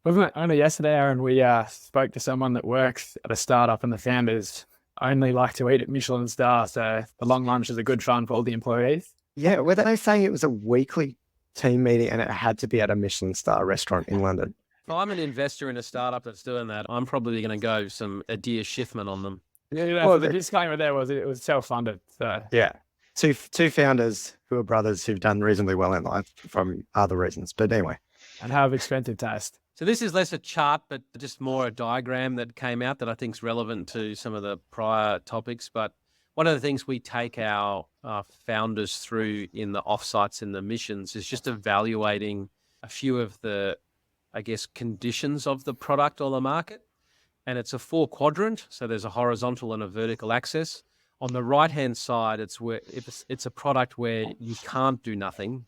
Wasn't it only yesterday, Aaron, we spoke to someone that works at a startup, and the founders only like to eat at Michelin star. So the long lunch is a good fun for all the employees. Yeah. Were they saying it was a weekly team meeting and it had to be at a Michelin star restaurant in London? If I'm an investor in a startup that's doing that, I'm probably going to go some Adir Shiffman on them. Yeah, well, the disclaimer there was it was self-funded. So yeah. Two founders who are brothers who've done reasonably well in life from other reasons. But anyway. And have expensive taste. So this is less a chart, but just more a diagram that came out that I think is relevant to some of the prior topics. But one of the things we take our founders through in the offsites and the missions is just evaluating a few of the, I guess, conditions of the product or the market. And it's a 4-quadrant. So there's a horizontal and a vertical axis. On the right-hand side, it's a product where you can't do nothing.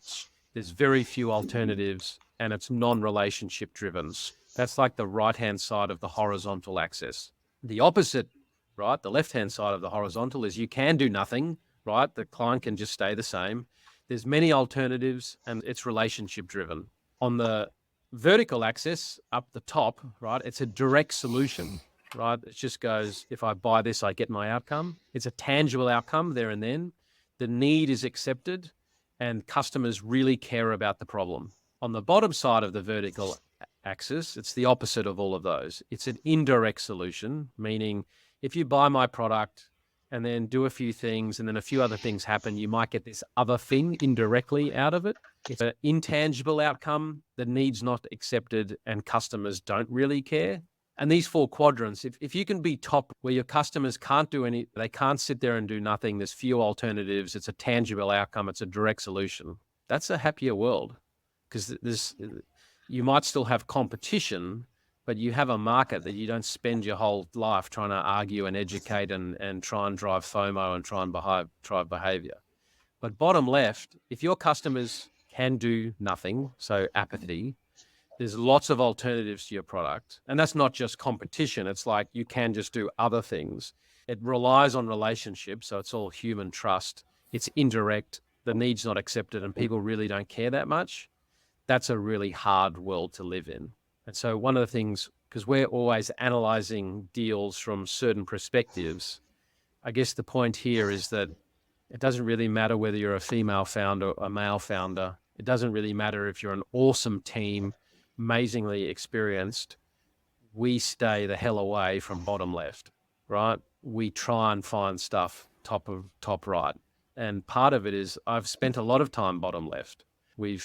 There's very few alternatives, and it's non-relationship driven. That's like the right-hand side of the horizontal axis. The opposite, right, the left-hand side of the horizontal is you can do nothing, right? The client can just stay the same. There's many alternatives, and it's relationship driven. On the vertical axis up the top, right, it's a direct solution, right? It just goes, if I buy this, I get my outcome. It's a tangible outcome there and then. The need is accepted, and customers really care about the problem. On the bottom side of the vertical axis, it's the opposite of all of those. It's an indirect solution, meaning if you buy my product and then do a few things and then a few other things happen, you might get this other thing indirectly out of it. It's an intangible outcome, the needs not accepted, and customers don't really care. And these 4 quadrants, if you can be top where your customers can't do they can't sit there and do nothing, there's few alternatives, it's a tangible outcome, it's a direct solution. That's a happier world, because you might still have competition, but you have a market that you don't spend your whole life trying to argue and educate and try and drive FOMO and try and drive behavior. But bottom left, if your customers can do nothing, so apathy, there's lots of alternatives to your product. And that's not just competition. It's like you can just do other things. It relies on relationships. So it's all human trust. It's indirect. The need's not accepted and people really don't care that much. That's a really hard world to live in. And so one of the things, because we're always analyzing deals from certain perspectives, I guess the point here is that it doesn't really matter whether you're a female founder or a male founder. It doesn't really matter if you're an awesome team, amazingly experienced. We stay the hell away from bottom left, right? We try and find stuff top right. And part of it is I've spent a lot of time bottom left. We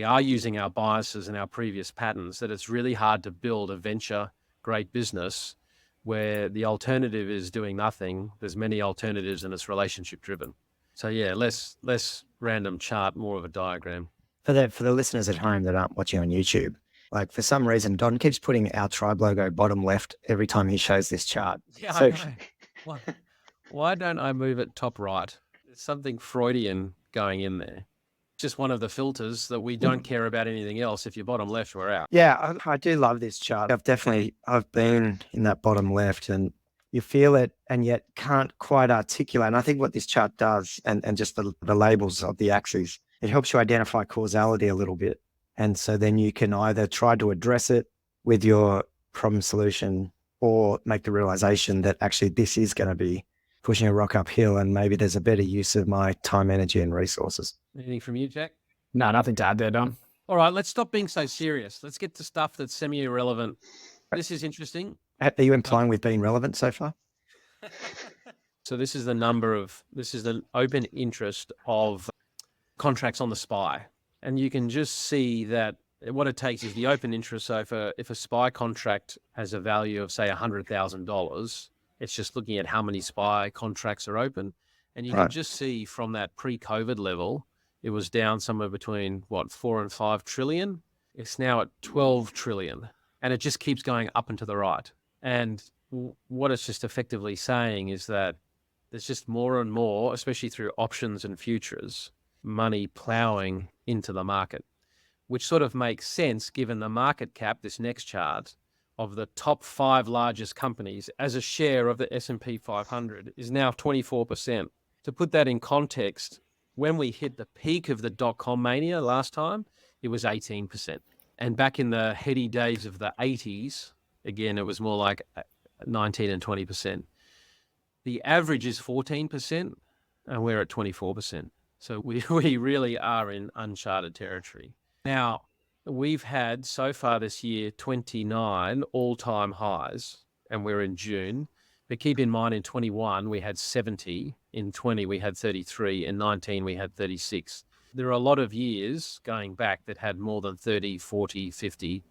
are using our biases and our previous patterns, that it's really hard to build a venture great business where the alternative is doing nothing. There's many alternatives and it's relationship driven. So yeah, less random chart, more of a diagram. For the listeners at home that aren't watching on YouTube, like for some reason, Don keeps putting our tribe logo bottom left every time he shows this chart. Yeah, So, I know. Why don't I move it top right? There's something Freudian going in there. Just one of the filters that we don't care about anything else. If you're bottom left, we're out. yeah, I do love this chart. I've been in that bottom left and you feel it and yet can't quite articulate. And I think what this chart does, and just the labels of the axes, it helps you identify causality a little bit. And so then you can either try to address it with your problem solution or make the realization that actually this is going to be pushing a rock uphill and maybe there's a better use of my time, energy, and resources. Anything from you, Jack? No, nothing to add there, Don. All right, let's stop being so serious. Let's get to stuff that's semi-irrelevant. This is interesting. Are you implying we've been relevant so far? So this is the open interest of contracts on the SPY. And you can just see that what it takes is the open interest. So if a SPY contract has a value of, say, $100,000, it's just looking at how many SPY contracts are open. And you can just see from that pre-COVID level, it was down somewhere between 4 and 5 trillion. It's now at 12 trillion. And it just keeps going up and to the right. And what it's just effectively saying is that there's just more and more, especially through options and futures, money plowing into the market, which sort of makes sense given the market cap, this next chart, of the top 5 largest companies as a share of the S&P 500 is now 24%. To put that in context, when we hit the peak of the dot-com mania last time, it was 18%. And back in the heady days of the 80s, again, it was more like 19 and 20%. The average is 14%, and we're at 24%. So we really are in uncharted territory. Now, we've had so far this year 29 all-time highs, and we're in June. But keep in mind, in 21, we had 70. In 20, we had 33. In 19, we had 36. There are a lot of years going back that had more than 30, 40, 50.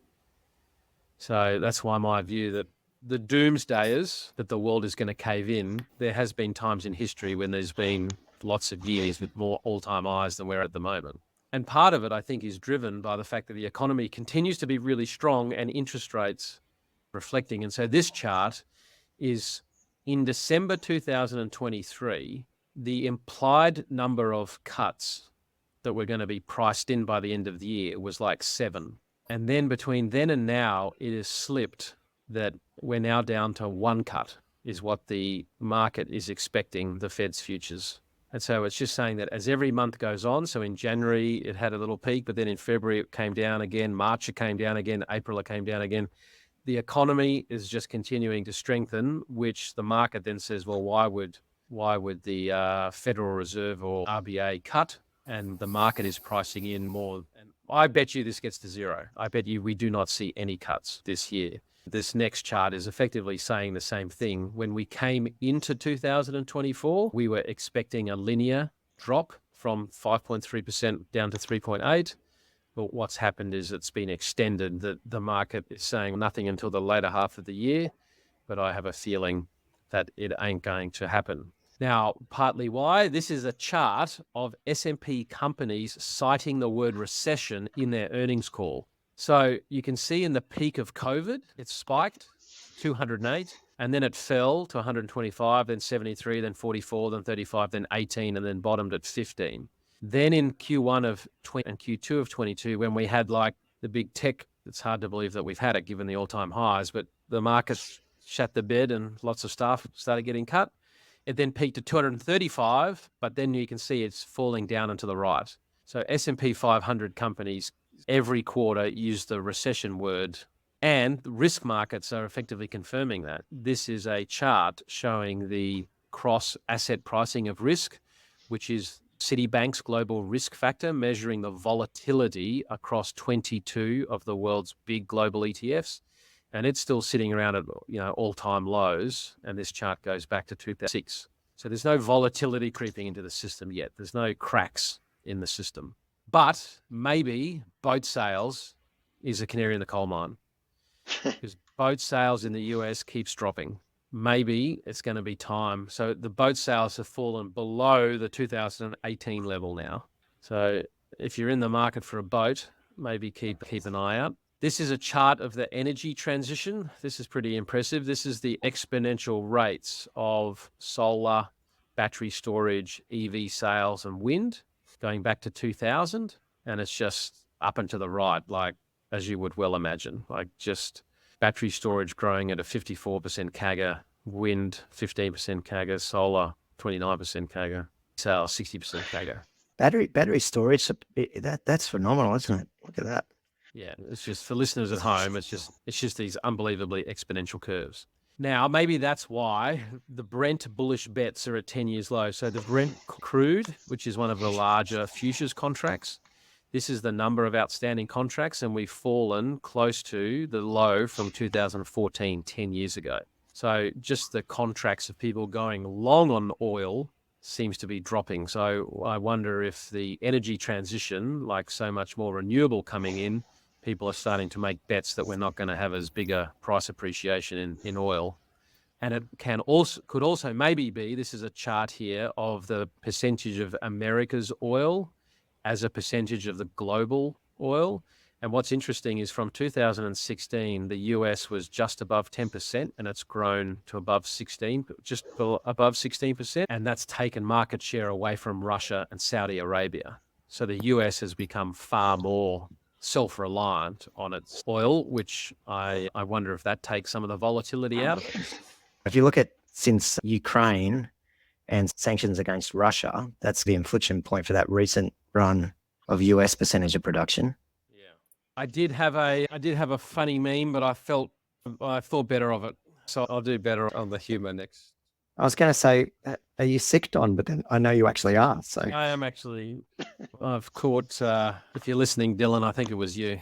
So that's why my view that the doomsdayers, that the world is going to cave in, there has been times in history when there's been lots of years with more all-time highs than we're at the moment. And part of it, I think, is driven by the fact that the economy continues to be really strong and interest rates reflecting. And so this chart is in December 2023, the implied number of cuts that were going to be priced in by the end of the year was like 7. And then between then and now, it has slipped that we're now down to 1 cut is what the market is expecting the Fed's futures. And so it's just saying that as every month goes on, so in January, it had a little peak, but then in February, it came down again. March, it came down again. April, it came down again. The economy is just continuing to strengthen, which the market then says, well, why would the Federal Reserve or RBA cut? And the market is pricing in more I bet you this gets to zero. I bet you we do not see any cuts this year. This next chart is effectively saying the same thing. When we came into 2024, we were expecting a linear drop from 5.3% down to 3.8%. But what's happened is it's been extended. The market is saying nothing until the later half of the year, but I have a feeling that it ain't going to happen. Now, partly why? This is a chart of S&P companies citing the word recession in their earnings call. So you can see in the peak of COVID, it spiked 208, and then it fell to 125, then 73, then 44, then 35, then 18, and then bottomed at 15. Then in Q1 of 20 and Q2 of 22, when we had like the big tech, it's hard to believe that we've had it given the all-time highs, but the market shat the bed and lots of stuff started getting cut. It then peaked at 235, but then you can see it's falling down and to the right. So S&P 500 companies every quarter use the recession word, and risk markets are effectively confirming that. This is a chart showing the cross-asset pricing of risk, which is Citibank's global risk factor, measuring the volatility across 22 of the world's big global ETFs. And it's still sitting around at all-time lows, and this chart goes back to 2006. So there's no volatility creeping into the system yet. There's no cracks in the system. But maybe boat sales is a canary in the coal mine, because boat sales in the US keeps dropping. Maybe it's going to be time. So the boat sales have fallen below the 2018 level now. So if you're in the market for a boat, maybe keep an eye out. This is a chart of the energy transition. This is pretty impressive. This is the exponential rates of solar, battery storage, EV sales, and wind going back to 2000. And it's just up and to the right, like as you would well imagine, like just battery storage growing at a 54% CAGR, wind 15% CAGR, solar 29% CAGR, sales 60% CAGR. Battery storage, that's phenomenal, isn't it? Look at that. Yeah, it's just for listeners at home, it's just these unbelievably exponential curves. Now, maybe that's why the Brent bullish bets are at 10 years low. So the Brent crude, which is one of the larger futures contracts, this is the number of outstanding contracts, and we've fallen close to the low from 2014, 10 years ago. So just the contracts of people going long on oil seems to be dropping. So I wonder if the energy transition, like so much more renewable coming in, people are starting to make bets that we're not going to have as big a price appreciation in oil. And it could also maybe be, this is a chart here of the percentage of America's oil as a percentage of the global oil. And what's interesting is from 2016, the US was just above 10%, and it's grown to above 16, just above 16%. And that's taken market share away from Russia and Saudi Arabia. So the US has become far more self-reliant on its oil, which I wonder if that takes some of the volatility out of it. If you look at since Ukraine and sanctions against Russia, that's the inflection point for that recent run of US percentage of production. Yeah, I did have a funny meme, but I thought better of it, so I'll do better on the humor next. I was going to say, are you sick, Don? But then I know you actually are. So I am actually. I've caught. If you're listening, Dylan, I think it was you.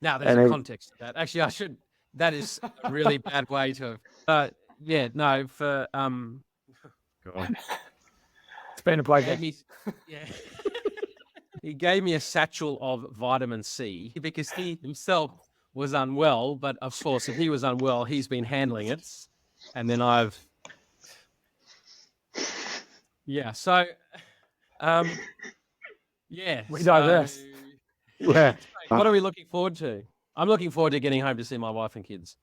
Now there's a context to that. Actually, I should. That is a really bad way to. Yeah. No. For God. It's been a pleasure. He gave me a satchel of vitamin C because he himself was unwell, but of course, if he was unwell, he's been handling it. And then so, we digress. Yeah. What are we looking forward to? I'm looking forward to getting home to see my wife and kids.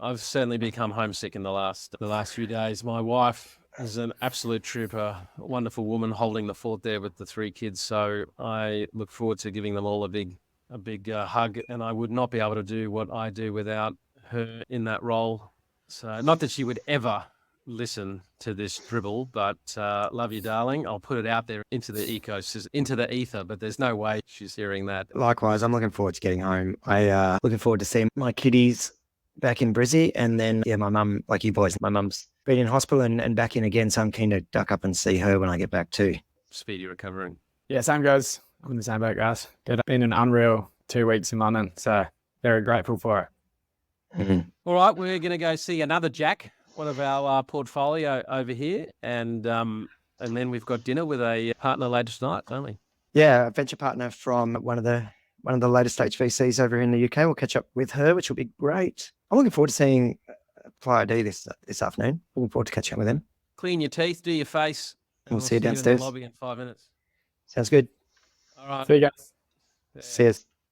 I've certainly become homesick in the last few days. My wife is an absolute trooper, a wonderful woman holding the fort there with the 3 kids. So I look forward to giving them all a big hug, and I would not be able to do what I do without her in that role. So not that she would ever listen to this dribble, but love you, darling. I'll put it out there into the ecosystem, into the ether, but there's no way she's hearing that. Likewise, I'm looking forward to getting home. I looking forward to seeing my kiddies back in Brizzy, and then my mum, like you boys, my mum's been in hospital and back in again, so I'm keen to duck up and see her when I get back too. Speedy recovering. Yeah, same goes. I'm in the same boat, guys. It's been an unreal 2 weeks in London, so very grateful for it. All right, we're going to go see another Jack, one of our portfolio over here, and then we've got dinner with a partner later tonight, don't we? Yeah, a venture partner from one of the later stage VCs over in the UK. We'll catch up with her, which will be great. I'm looking forward to seeing Apply ID this afternoon. Looking forward to catching up with them. Clean your teeth, do your face. And We'll see you in the downstairs. lobby in 5 minutes. Sounds good. All right. See you guys. See you.